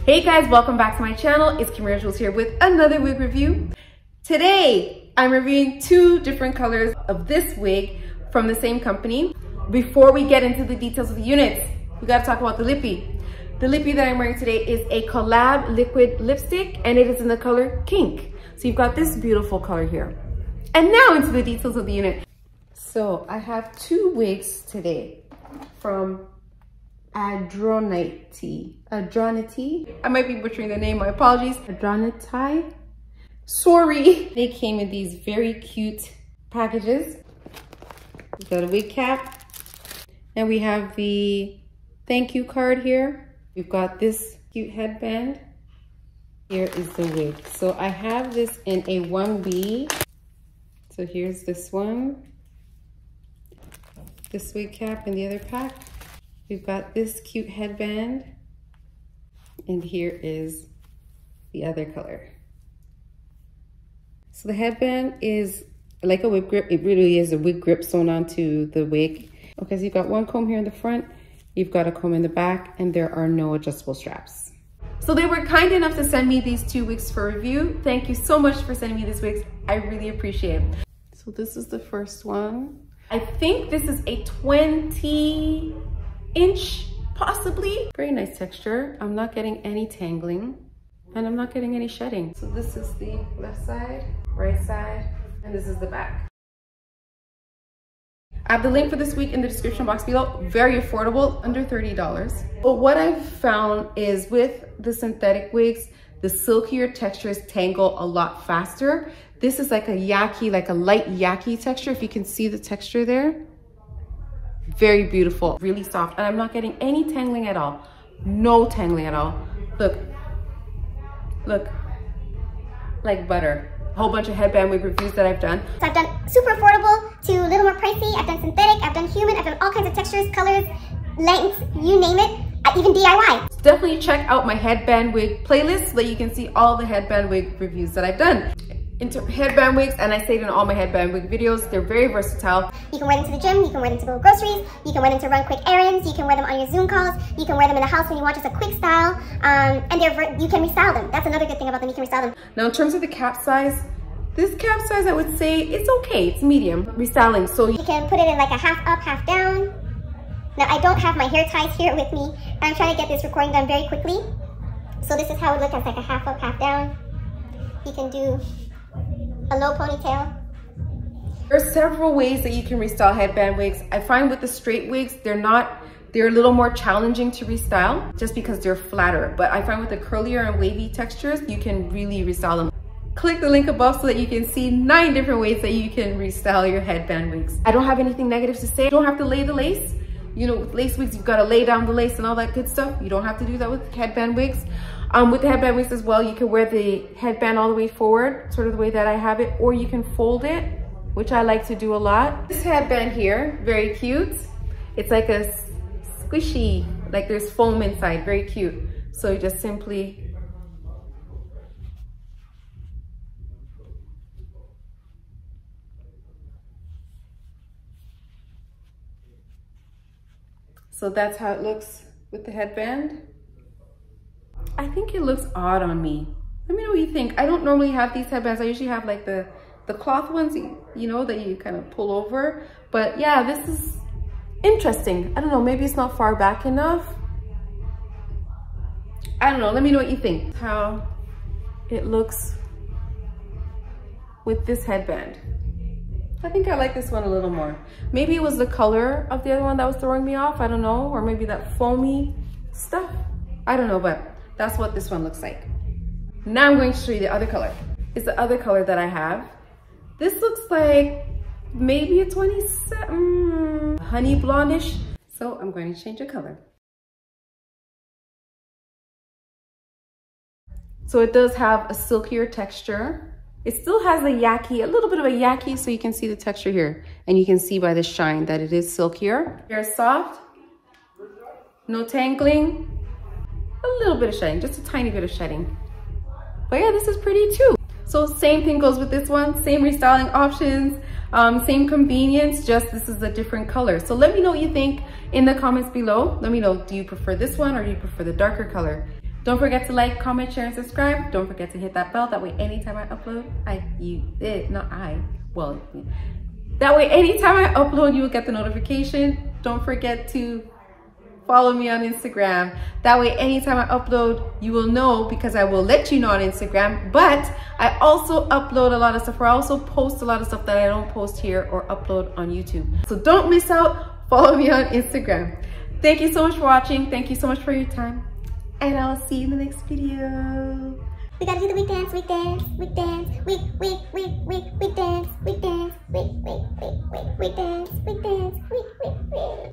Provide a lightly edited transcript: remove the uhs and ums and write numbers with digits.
Hey guys, welcome back to my channel. It's Kimera Jules here with another wig review. Today, I'm reviewing two different colors of this wig from the same company. Before we get into the details of the units, we gotta talk about the lippy. The lippy that I'm wearing today is a collab liquid lipstick and it is in the color Kink. So you've got this beautiful color here. And now into the details of the unit. So I have two wigs today from Adronitie. I might be butchering the name, my apologies. Adronitie. Sorry. They came in these very cute packages. We got a wig cap. And we have the thank you card here. We've got this cute headband. Here is the wig. So I have this in a 1B. So here's this one. This wig cap in the other pack. We've got this cute headband, and here is the other color. So the headband is like a wig grip. It really is a wig grip sewn onto the wig. Okay, so you've got one comb here in the front, you've got a comb in the back, and there are no adjustable straps. So they were kind enough to send me these two wigs for review. Thank you so much for sending me these wigs. I really appreciate it. So this is the first one. I think this is a 20-inch, possibly. Very nice texture. I'm not getting any tangling and I'm not getting any shedding. So this is the left side, right side, and this is the back. I have the link for this wig in the description box below. Very affordable, under $30. But what I've found is with the synthetic wigs, the silkier textures tangle a lot faster. This is like a yaki, like a light yaki texture. If you can see the texture there. Very beautiful, really soft. And I'm not getting any tangling at all. No tangling at all. Look, look, like butter. A whole bunch of headband wig reviews that I've done. So I've done super affordable to a little more pricey. I've done synthetic, I've done human, I've done all kinds of textures, colors, lengths, you name it. Even DIY. Definitely check out my headband wig playlist so that you can see all the headband wig reviews that I've done. Into headband wigs, and I say it in all my headband wig videos, they're very versatile. You can wear them to the gym, you can wear them to go groceries, you can wear them to run quick errands, you can wear them on your Zoom calls, you can wear them in the house when you want just a quick style, and you can restyle them. That's another good thing about them, you can restyle them. Now in terms of the cap size, this cap size I would say it's okay, it's medium restyling. So you can put it in like a half up, half down. Now I don't have my hair ties here with me, and I'm trying to get this recording done very quickly. So this is how it would look as like a half up, half down. You can do a low ponytail. There are several ways that you can restyle headband wigs. I find with the straight wigs, they're a little more challenging to restyle just because they're flatter. But I find with the curlier and wavy textures, you can really restyle them. Click the link above so that you can see 9 different ways that you can restyle your headband wigs. I don't have anything negative to say. You don't have to lay the lace. You know, with lace wigs, you've got to lay down the lace and all that good stuff. You don't have to do that with headband wigs. With the headband wigs as well, you can wear the headband all the way forward, sort of the way that I have it, or you can fold it, which I like to do a lot. This headband here, very cute. It's like a squishy, like there's foam inside, very cute. So you just simply so that's how it looks with the headband. I think it looks odd on me. Let me know what you think. I don't normally have these headbands. I usually have like the cloth ones, you know, that you kind of pull over. But yeah, this is interesting. I don't know, maybe it's not far back enough. I don't know, let me know what you think. How it looks with this headband. I think I like this one a little more. Maybe it was the color of the other one that was throwing me off, I don't know, or maybe that foamy stuff. I don't know, but that's what this one looks like. Now I'm going to show you the other color. It's the other color that I have. This looks like maybe a 27, honey blondish. So I'm going to change the color. So it does have a silkier texture. It still has a little bit of a yaki, so you can see the texture here. And you can see by the shine that it is silkier. Very soft, no tangling, a little bit of shedding, just a tiny bit of shedding. But yeah, this is pretty too. So same thing goes with this one, same restyling options, same convenience, just this is a different color. So let me know what you think in the comments below. Let me know, do you prefer this one or do you prefer the darker color? Don't forget to like, comment, share, and subscribe. Don't forget to hit that bell. That way, anytime I upload, that way, anytime I upload, you will get the notification. Don't forget to follow me on Instagram. That way, anytime I upload, you will know, because I will let you know on Instagram. But I also upload a lot of stuff, or I also post a lot of stuff that I don't post here or upload on YouTube. So don't miss out. Follow me on Instagram. Thank you so much for watching. Thank you so much for your time. And I'll see you in the next video. We gotta do the wig dance, wig dance, wig dance, wig dance, wig dance, wig dance, wig dance, wig dance, wig.